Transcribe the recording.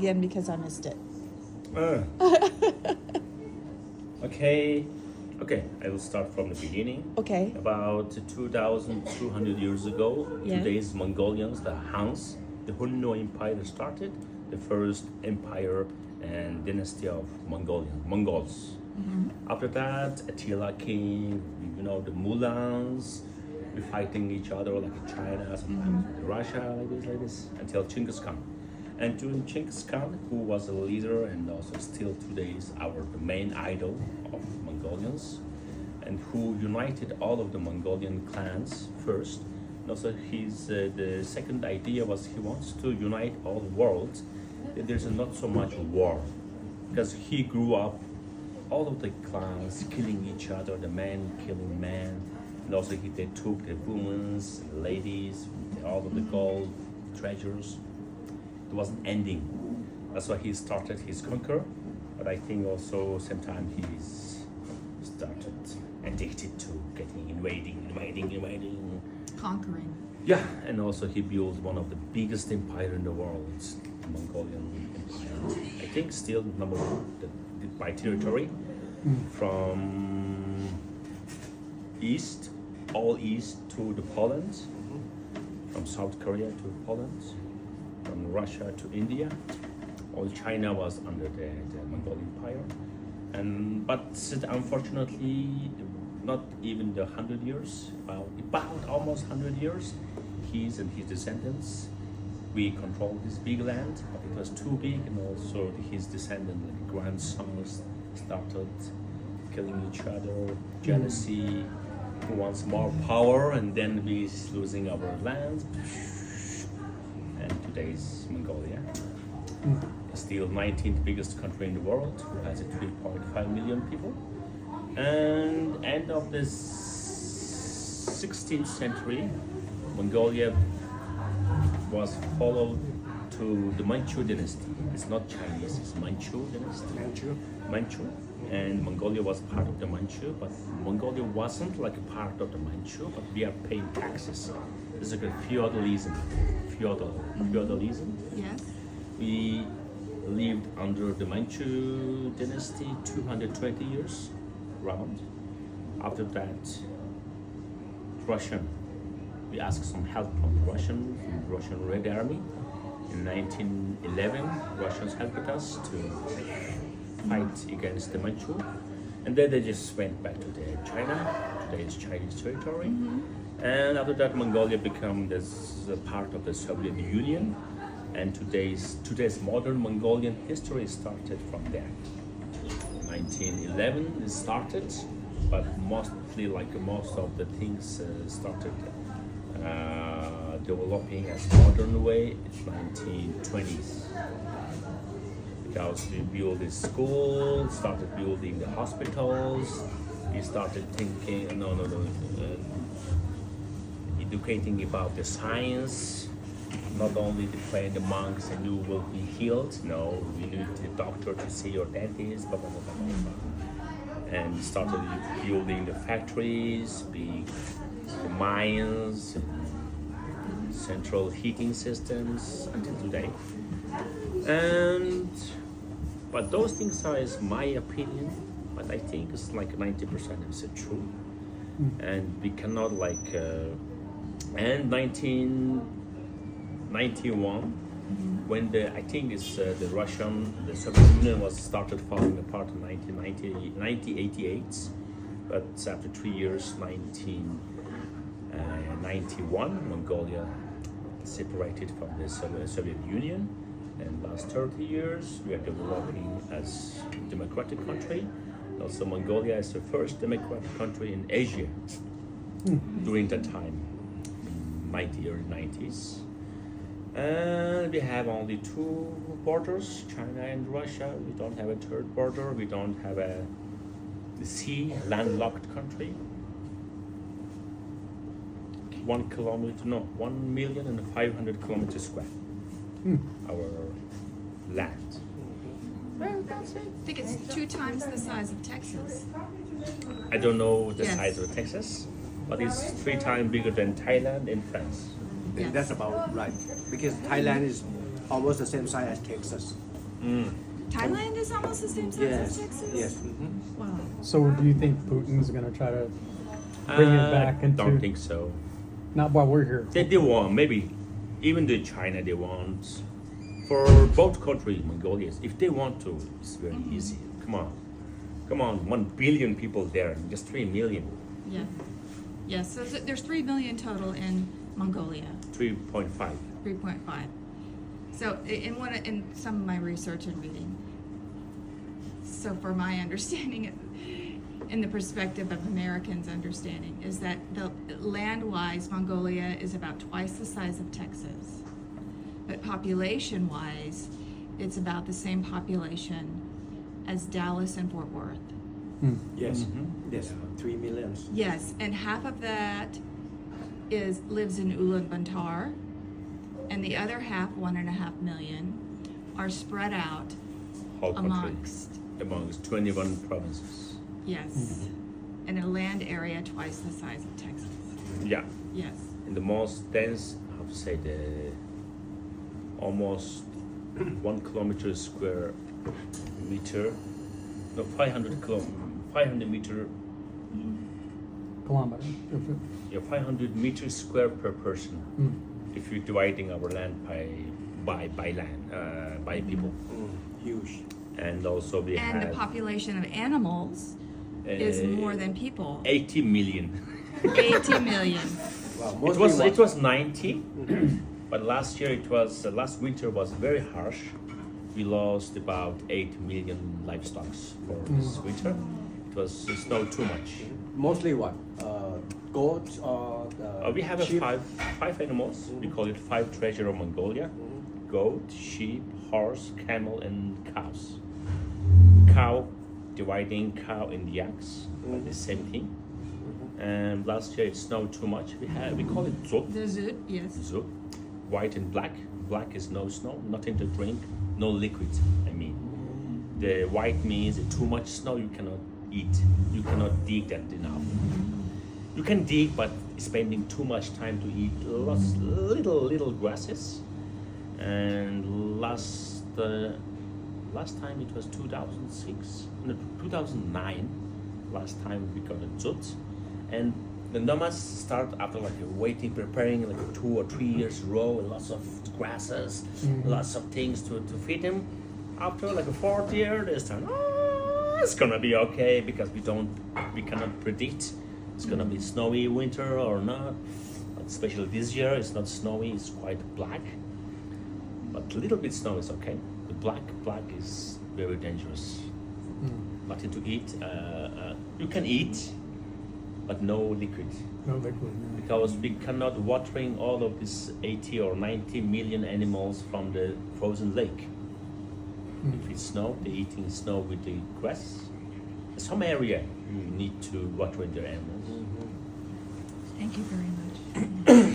again because I missed it. Uh, okay, I will start from the beginning. Okay. About 2,200 years ago, Yeah. today's Mongolians, the Hans, the Hunno Empire started, the first empire and dynasty of Mongols. After that, Attila came, the Mulans, we fighting each other like in China, sometimes with Russia, like this, until Genghis Khan. And during Genghis Khan, who was a leader and also still today is the main idol of Mongolians, and who united all of the Mongolian clans first. And also the second idea was he wants to unite all worlds, that there's not so much war. Because he grew up, all of the clans killing each other, the men killing men, and also they took the women, ladies, all of the gold, treasures. It wasn't ending. That's why he started his conquer, but I think also same time he's started addicted to getting invading. Conquering. Yeah, and also he built one of the biggest empire in the world, the Mongolian Empire. I think still number one by territory, from all east to the Poland, from South Korea to Poland, from Russia to India. All China was under the Mongolian Empire, but unfortunately, not even the 100 years. Well, about almost 100 years, he and his descendants, we controlled this big land, but it was too big, and also his descendants, like grandsons, started killing each other, jealousy, who wants more power, and then we losing our land. And today's Mongolia, still 19th biggest country in the world, who has 3.5 million people. And end of the 16th century, Mongolia was followed to the Manchu dynasty. It's not Chinese, it's Manchu dynasty. Manchu. And Mongolia was part of the Manchu, but Mongolia wasn't like a part of the Manchu, but we are paying taxes. It's like a feudalism. Feudalism. Yes. We lived under the Manchu dynasty 220 years around. After that, Russian. We asked some help from the Russian Red Army. In 1911, Russians helped us to fight against the Manchu. And then they just went back to China. Today is Chinese territory. And after that, Mongolia became a part of the Soviet Union. And today's modern Mongolian history started from there. 1911 it started, but mostly like most of the things started developing as modern way in 1920s. Because we built the school, started building the hospitals, we started thinking, educating about the science, not only to train the monks and you will be healed, no, you need the doctor to see your dentist, blah, blah, blah, blah, blah. And started building the factories, the mines, central heating systems until today. But those things are, is my opinion, but I think it's like 90% is true. And we cannot and 1991, when the Soviet Union was started falling apart in 1988, but after 3 years, 1991, Mongolia separated from the Soviet Union. And last 30 years, we are developing as a democratic country. Also, Mongolia is the first democratic country in Asia during that time, early 90s. And we have only two borders, China and Russia. We don't have a third border. We don't have the sea, landlocked country. 1,500,000 kilometers square. Our land. Well, that's it. I think it's 2 times the size of Texas. I don't know the Yes. size of Texas, but it's 3 times bigger than Thailand and France. Yes. That's about right. Because Thailand is almost the same size as Texas. Thailand is almost the same size as Texas? Yes. Wow. So do you think Putin's going to try to bring it back into? Don't think so. Not while we're here. They want, maybe even the China they want. For both countries, Mongolia, if they want to, it's very easy. Come on, 1 billion people there, just 3 million, Yeah. Yes, so there's 3 million total in Mongolia, 3.5. 3.5. So in some of my research and reading, so for my understanding, in the perspective of Americans' understanding, is that the land-wise, Mongolia is about twice the size of Texas. But population-wise, it's about the same population as Dallas and Fort Worth. Yes. Yes. 3 million. Yes, and half of that lives in Ulaanbaatar, and the other half, 1.5 million, are spread out Whole country, amongst 21 provinces. yes, in a land area twice the size of Texas. Yeah, Yes. in the most dense, how to say almost 1 kilometer square meter, no 500 meter, Kilometer. yeah, 500 meters square per person. If you're dividing our land by people, Huge. and also we And the have population of animals is more than people. 80 million. 80 million. Wow. It was 90, but last year last winter was very harsh. We lost about 8 million livestock for this winter. It snowed too much. Mostly what? Goats or We have sheep? five animals. We call it 5 treasure of Mongolia: goat, sheep, horse, camel, and cows. Cow, dividing cow and yaks, the same thing. And last year it snowed too much. We call it zot. The zoot, yes. Zot, white and black. Black is no snow, nothing to drink, no liquid. I mean, the white means too much snow you cannot eat. You cannot dig that enough. You can dig, but spending too much time to eat little grasses. And last time it was 2009. Last time we got a zut, and the nomads start after waiting, preparing 2 or 3 years row, lots of grasses, lots of things to feed them. After a 4th year, they start. It's gonna be okay because we cannot predict it's gonna be snowy winter or not. Especially this year, it's not snowy; it's quite black. But a little bit snow is okay. The black is very dangerous. Nothing to eat. You can eat, but no liquid. No liquid. No. Because we cannot watering all of these 80 or 90 million animals from the frozen lake. If it's snow, they're eating snow with the grass. Some area you need to water their animals. Thank you very much.